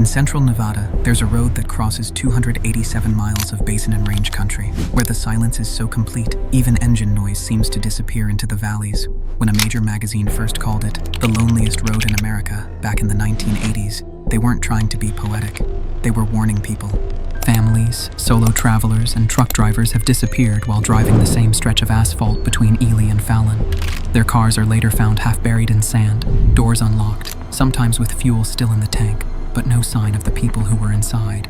In central Nevada, there's a road that crosses 287 miles of basin and range country, where the silence is so complete, even engine noise seems to disappear into the valleys. When a major magazine first called it the loneliest road in America back in the 1980s, they weren't trying to be poetic. They were warning people. Families, solo travelers, and truck drivers have disappeared while driving the same stretch of asphalt between Ely and Fallon. Their cars are later found half buried in sand, doors unlocked, sometimes with fuel still in the tank, but no sign of the people who were inside.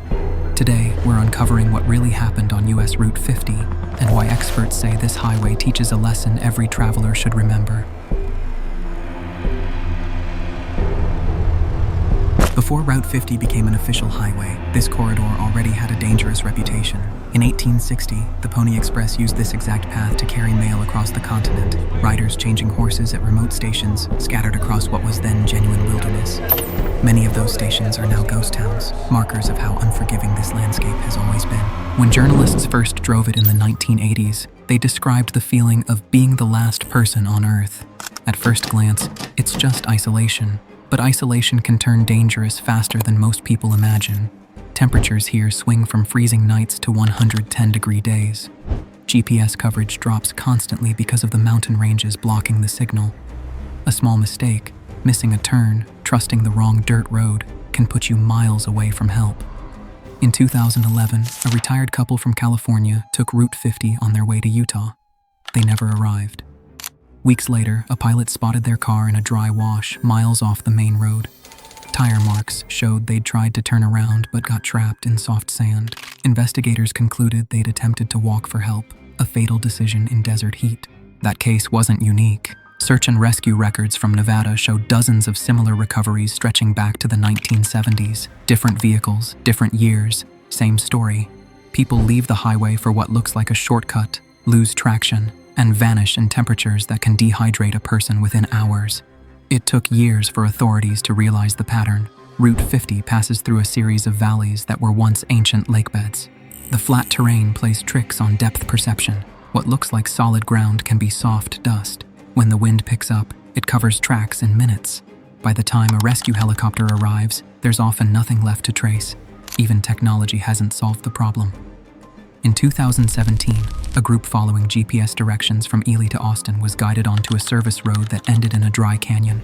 Today, we're uncovering what really happened on US Route 50 and why experts say this highway teaches a lesson every traveler should remember. Before Route 50 became an official highway, this corridor already had a dangerous reputation. In 1860, the Pony Express used this exact path to carry mail across the continent, riders changing horses at remote stations scattered across what was then genuine wilderness. Many of those stations are now ghost towns, markers of how unforgiving this landscape has always been. When journalists first drove it in the 1980s, they described the feeling of being the last person on Earth. At first glance, it's just isolation. But isolation can turn dangerous faster than most people imagine. Temperatures here swing from freezing nights to 110-degree days. GPS coverage drops constantly because of the mountain ranges blocking the signal. A small mistake, missing a turn, trusting the wrong dirt road, can put you miles away from help. In 2011, a retired couple from California took Route 50 on their way to Utah. They never arrived. Weeks later, a pilot spotted their car in a dry wash miles off the main road. Tire marks showed they'd tried to turn around but got trapped in soft sand. Investigators concluded they'd attempted to walk for help, a fatal decision in desert heat. That case wasn't unique. Search and rescue records from Nevada show dozens of similar recoveries stretching back to the 1970s. Different vehicles, different years, same story. People leave the highway for what looks like a shortcut, lose traction, and vanish in temperatures that can dehydrate a person within hours. It took years for authorities to realize the pattern. Route 50 passes through a series of valleys that were once ancient lakebeds. The flat terrain plays tricks on depth perception. What looks like solid ground can be soft dust. When the wind picks up, it covers tracks in minutes. By the time a rescue helicopter arrives, there's often nothing left to trace. Even technology hasn't solved the problem. In 2017, a group following GPS directions from Ely to Austin was guided onto a service road that ended in a dry canyon.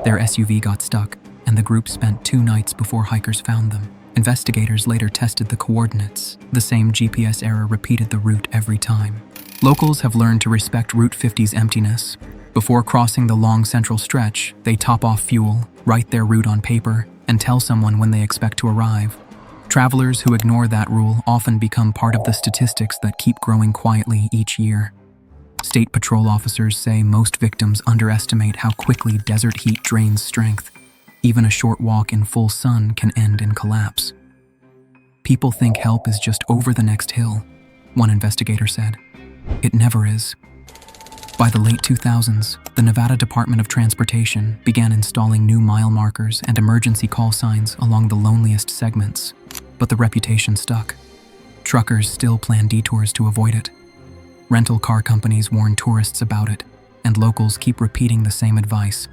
Their SUV got stuck, and the group spent 2 nights before hikers found them. Investigators later tested the coordinates. The same GPS error repeated the route every time. Locals have learned to respect Route 50's emptiness. Before crossing the long central stretch, they top off fuel, write their route on paper, and tell someone when they expect to arrive. Travelers who ignore that rule often become part of the statistics that keep growing quietly each year. State patrol officers say most victims underestimate how quickly desert heat drains strength. Even a short walk in full sun can end in collapse. People think help is just over the next hill, one investigator said. It never is. By the late 2000s, the Nevada Department of Transportation began installing new mile markers and emergency call signs along the loneliest segments. But the reputation stuck. Truckers still plan detours to avoid it. Rental car companies warn tourists about it, and locals keep repeating the same advice.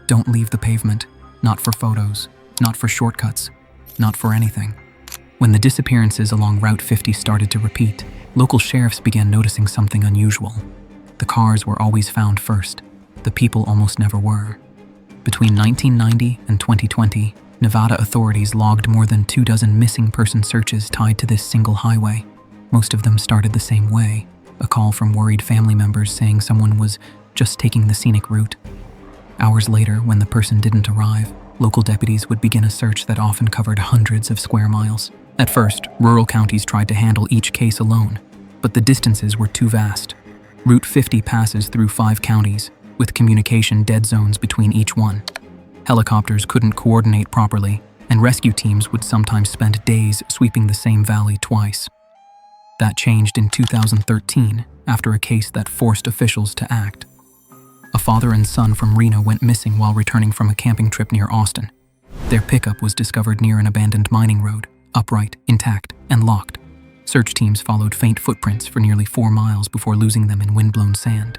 Don't leave the pavement, not for photos, not for shortcuts, not for anything. When the disappearances along Route 50 started to repeat, local sheriffs began noticing something unusual. The cars were always found first. The people almost never were. Between 1990 and 2020, Nevada authorities logged more than 24 missing person searches tied to this single highway. Most of them started the same way, a call from worried family members saying someone was just taking the scenic route. Hours later, when the person didn't arrive, local deputies would begin a search that often covered hundreds of square miles. At first, rural counties tried to handle each case alone, but the distances were too vast. Route 50 passes through 5 counties, with communication dead zones between each one. Helicopters couldn't coordinate properly, and rescue teams would sometimes spend days sweeping the same valley twice. That changed in 2013, after a case that forced officials to act. A father and son from Reno went missing while returning from a camping trip near Austin. Their pickup was discovered near an abandoned mining road, upright, intact, and locked. Search teams followed faint footprints for nearly 4 miles before losing them in windblown sand.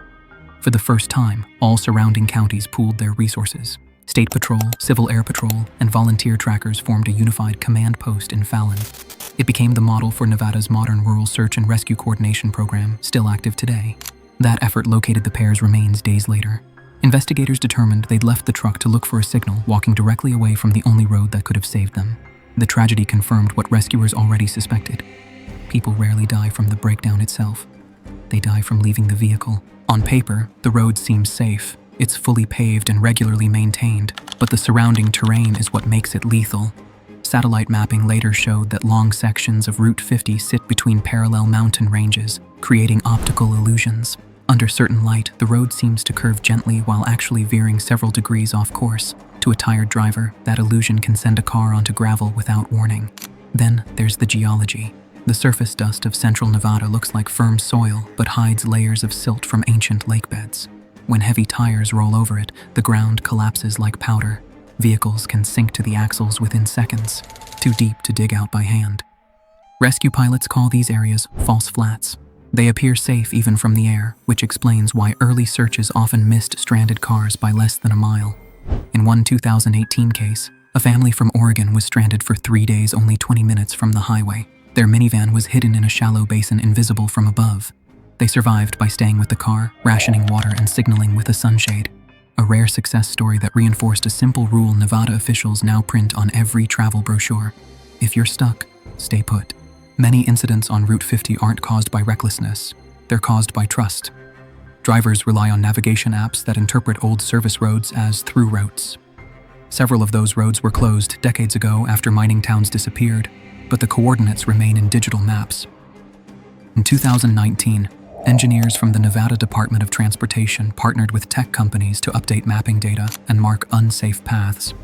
For the first time, all surrounding counties pooled their resources. State Patrol, Civil Air Patrol, and volunteer trackers formed a unified command post in Fallon. It became the model for Nevada's modern rural search and rescue coordination program, still active today. That effort located the pair's remains days later. Investigators determined they'd left the truck to look for a signal, walking directly away from the only road that could have saved them. The tragedy confirmed what rescuers already suspected. People rarely die from the breakdown itself. They die from leaving the vehicle. On paper, the road seems safe. It's fully paved and regularly maintained, but the surrounding terrain is what makes it lethal. Satellite mapping later showed that long sections of Route 50 sit between parallel mountain ranges, creating optical illusions. Under certain light, the road seems to curve gently while actually veering several degrees off course. To a tired driver, that illusion can send a car onto gravel without warning. Then there's the geology. The surface dust of central Nevada looks like firm soil, but hides layers of silt from ancient lake beds. When heavy tires roll over it, the ground collapses like powder. Vehicles can sink to the axles within seconds, too deep to dig out by hand. Rescue pilots call these areas false flats. They appear safe even from the air, which explains why early searches often missed stranded cars by less than a mile. In one 2018 case, a family from Oregon was stranded for 3 days only 20 minutes from the highway. Their minivan was hidden in a shallow basin invisible from above. They survived by staying with the car, rationing water, and signaling with a sunshade. A rare success story that reinforced a simple rule Nevada officials now print on every travel brochure. If you're stuck, stay put. Many incidents on Route 50 aren't caused by recklessness. They're caused by trust. Drivers rely on navigation apps that interpret old service roads as through routes. Several of those roads were closed decades ago after mining towns disappeared, but the coordinates remain in digital maps. In 2019, engineers from the Nevada Department of Transportation partnered with tech companies to update mapping data and mark unsafe paths.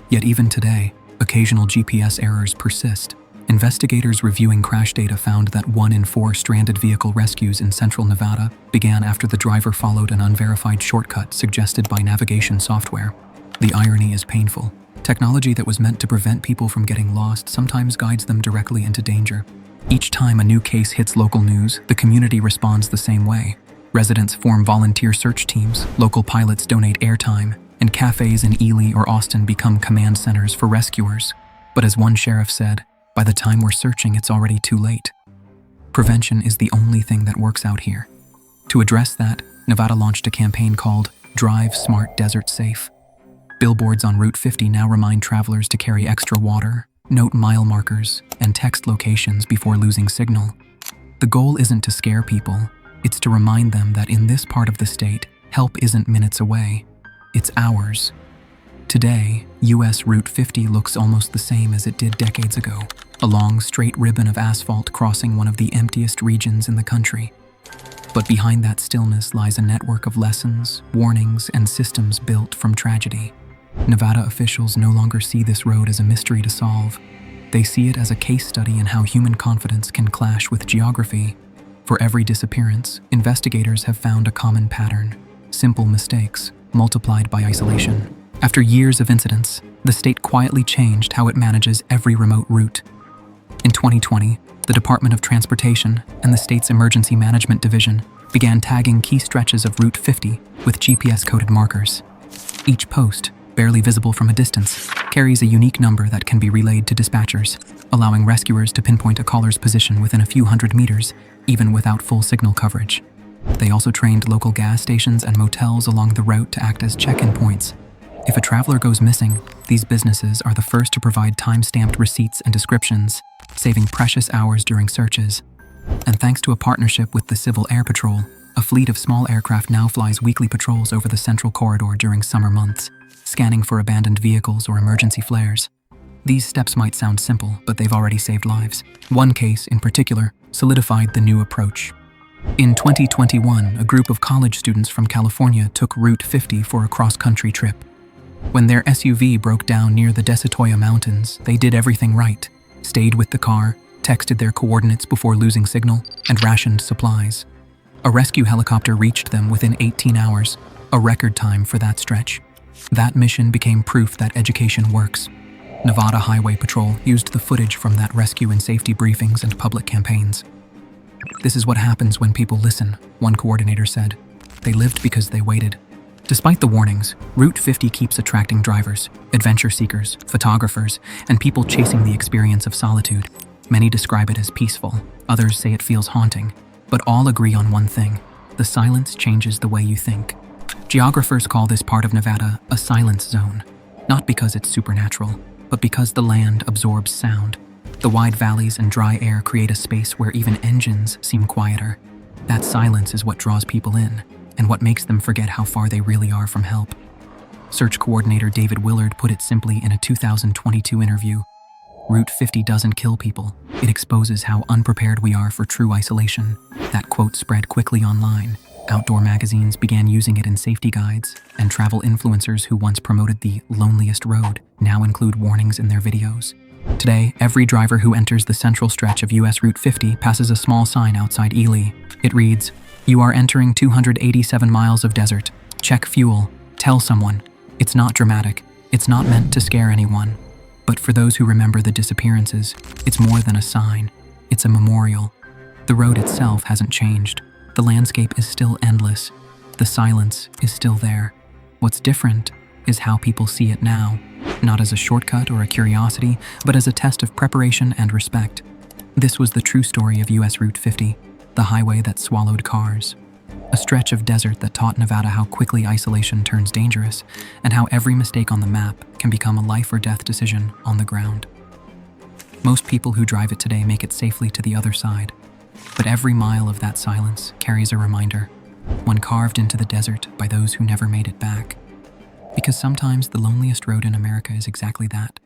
Yet even today, occasional GPS errors persist. Investigators reviewing crash data found that 1 in 4 stranded vehicle rescues in central Nevada began after the driver followed an unverified shortcut suggested by navigation software. The irony is painful. Technology that was meant to prevent people from getting lost sometimes guides them directly into danger. Each time a new case hits local news, the community responds the same way. Residents form volunteer search teams, local pilots donate airtime, and cafes in Ely or Austin become command centers for rescuers. But as one sheriff said, by the time we're searching, it's already too late. Prevention is the only thing that works out here. To address that, Nevada launched a campaign called Drive Smart Desert Safe. Billboards on Route 50 now remind travelers to carry extra water, note mile markers, and text locations before losing signal. The goal isn't to scare people, it's to remind them that in this part of the state, help isn't minutes away, it's hours. Today, US Route 50 looks almost the same as it did decades ago, a long, straight ribbon of asphalt crossing one of the emptiest regions in the country. But behind that stillness lies a network of lessons, warnings, and systems built from tragedy. Nevada officials no longer see this road as a mystery to solve. They see it as a case study in how human confidence can clash with geography. For every disappearance, investigators have found a common pattern: simple mistakes multiplied by isolation. After years of incidents, the state quietly changed how it manages every remote route. In 2020, the Department of Transportation and the state's Emergency Management Division began tagging key stretches of Route 50 with GPS-coded markers. Each post, barely visible from a distance, carries a unique number that can be relayed to dispatchers, allowing rescuers to pinpoint a caller's position within a few hundred meters, even without full signal coverage. They also trained local gas stations and motels along the route to act as check-in points. If a traveler goes missing, these businesses are the first to provide time-stamped receipts and descriptions, saving precious hours during searches. And thanks to a partnership with the Civil Air Patrol, a fleet of small aircraft now flies weekly patrols over the central corridor during summer months, scanning for abandoned vehicles or emergency flares. These steps might sound simple, but they've already saved lives. One case, in particular, solidified the new approach. In 2021, a group of college students from California took Route 50 for a cross-country trip. When their SUV broke down near the Desotoya Mountains, they did everything right: stayed with the car, texted their coordinates before losing signal, and rationed supplies. A rescue helicopter reached them within 18 hours, a record time for that stretch. That mission became proof that education works. Nevada Highway Patrol used the footage from that rescue in safety briefings and public campaigns. "This is what happens when people listen," one coordinator said. "They lived because they waited. Despite the warnings, Route 50 keeps attracting drivers, adventure seekers, photographers, and people chasing the experience of solitude. Many describe it as peaceful, others say it feels haunting, but all agree on one thing: the silence changes the way you think. Geographers call this part of Nevada a silence zone, not because it's supernatural, but because the land absorbs sound. The wide valleys and dry air create a space where even engines seem quieter. That silence is what draws people in, and what makes them forget how far they really are from help. Search coordinator David Willard put it simply in a 2022 interview: Route 50 doesn't kill people, it exposes how unprepared we are for true isolation. That quote spread quickly online. Outdoor magazines began using it in safety guides, and travel influencers who once promoted the loneliest road now include warnings in their videos. Today, every driver who enters the central stretch of US Route 50 passes a small sign outside Ely. It reads, "You are entering 287 miles of desert. Check fuel. Tell someone." It's not dramatic. It's not meant to scare anyone. But for those who remember the disappearances, it's more than a sign. It's a memorial. The road itself hasn't changed. The landscape is still endless. The silence is still there. What's different is how people see it now, not as a shortcut or a curiosity, but as a test of preparation and respect. This was the true story of US Route 50, the highway that swallowed cars. A stretch of desert that taught Nevada how quickly isolation turns dangerous, and how every mistake on the map can become a life or death decision on the ground. Most people who drive it today make it safely to the other side, but every mile of that silence carries a reminder, one carved into the desert by those who never made it back. Because sometimes the loneliest road in America is exactly that,